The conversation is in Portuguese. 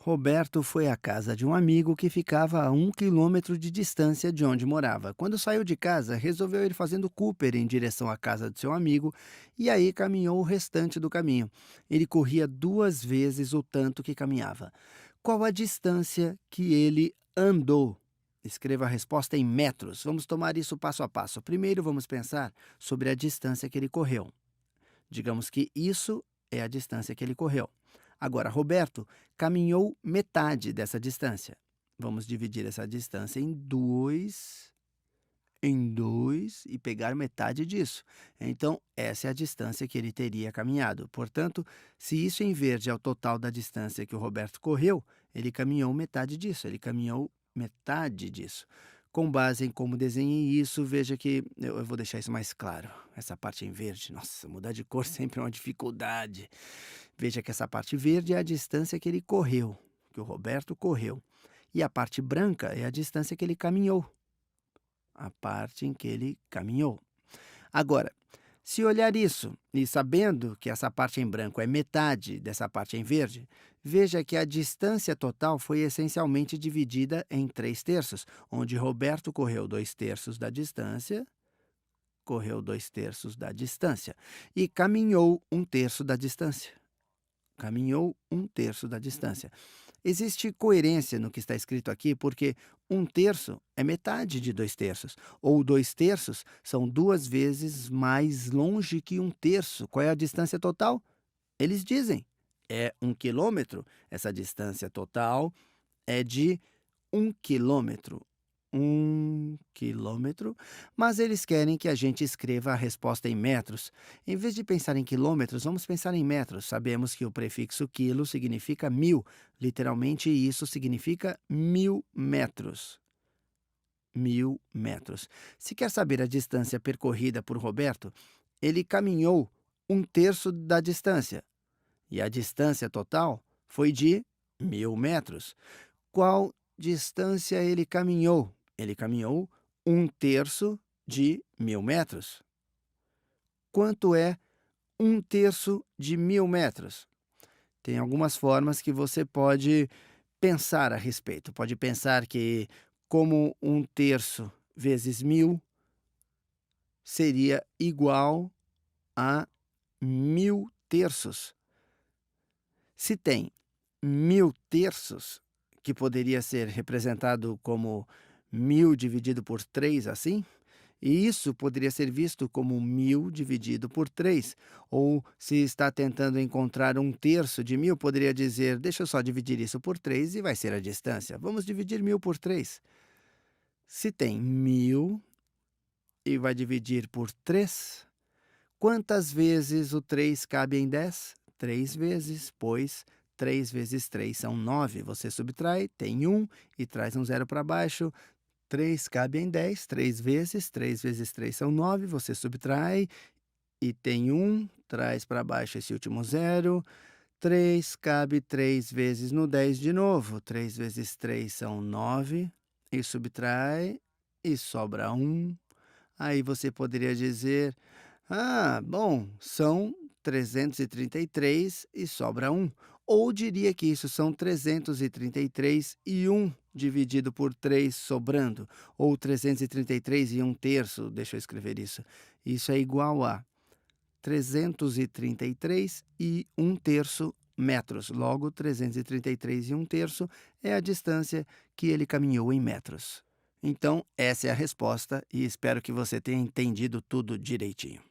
Roberto foi à casa de um amigo que ficava a 1 quilômetro de distância de onde morava. Quando saiu de casa, resolveu ir fazendo Cooper em direção à casa de seu amigo e aí caminhou o restante do caminho. Ele corria 2 vezes o tanto que caminhava. Qual a distância que ele andou? Escreva a resposta em metros. Vamos tomar isso passo a passo. Primeiro, vamos pensar sobre a distância que ele correu. Digamos que isso é a distância que ele correu. Agora, Roberto caminhou metade dessa distância. Vamos dividir essa distância em dois e pegar metade disso. Então, essa é a distância que ele teria caminhado. Portanto, se isso em verde é o total da distância que o Roberto correu, ele caminhou metade disso. Ele caminhou metade disso. Com base em como desenhei isso, veja que eu vou deixar isso mais claro. Essa parte em verde, nossa, mudar de cor sempre é uma dificuldade. Veja que essa parte verde é a distância que ele correu, que o Roberto correu. E a parte branca é a distância que ele caminhou, a parte em que ele caminhou. Agora, se olhar isso e sabendo que essa parte em branco é metade dessa parte em verde, veja que a distância total foi essencialmente dividida em 3 terços, onde Roberto correu 2 terços da distância e caminhou 1 terço da distância. Caminhou 1 terço da distância. Existe coerência no que está escrito aqui, porque 1 terço é metade de 2 terços, ou 2 terços são 2 vezes mais longe que 1 terço. Qual é a distância total? Eles dizem, é 1 quilômetro. Essa distância total é de 1 quilômetro. 1 quilômetro, mas eles querem que a gente escreva a resposta em metros. Em vez de pensar em quilômetros, vamos pensar em metros. Sabemos que o prefixo quilo significa 1000. Literalmente, isso significa 1000 metros. 1000 metros. Se quer saber a distância percorrida por Roberto, ele caminhou 1 terço da distância. E a distância total foi de 1000 metros. Qual distância ele caminhou? Ele caminhou 1 terço de 1000 metros. Quanto é 1 terço de 1000 metros? Tem algumas formas que você pode pensar a respeito. Pode pensar que, como 1 terço vezes 1000 seria igual a 1000 terços. Se tem 1000 terços, que poderia ser representado como 1000 dividido por 3, assim, e isso poderia ser visto como 1000 dividido por 3. Ou, se está tentando encontrar 1 terço de 1000, poderia dizer, deixa eu só dividir isso por 3 e vai ser a distância. Vamos dividir 1000 por 3. Se tem 1000 e vai dividir por 3, quantas vezes o 3 cabe em 10? 3 vezes, pois 3 vezes 3 são 9. Você subtrai, tem 1 e traz um zero para baixo. 3 cabe em 10, 3 vezes 3 são 9. Você subtrai e tem 1, traz para baixo esse último zero. 3 cabe 3 vezes no 10 de novo. 3 vezes 3 são 9 e subtrai e sobra 1. Aí você poderia dizer, bom, são 333 e sobra 1. Ou diria que isso são 333 e 1 dividido por 3 sobrando. Ou 333 e 1 terço, deixa eu escrever isso. Isso é igual a 333 e 1 terço metros. Logo, 333 e 1 terço é a distância que ele caminhou em metros. Então, essa é a resposta e espero que você tenha entendido tudo direitinho.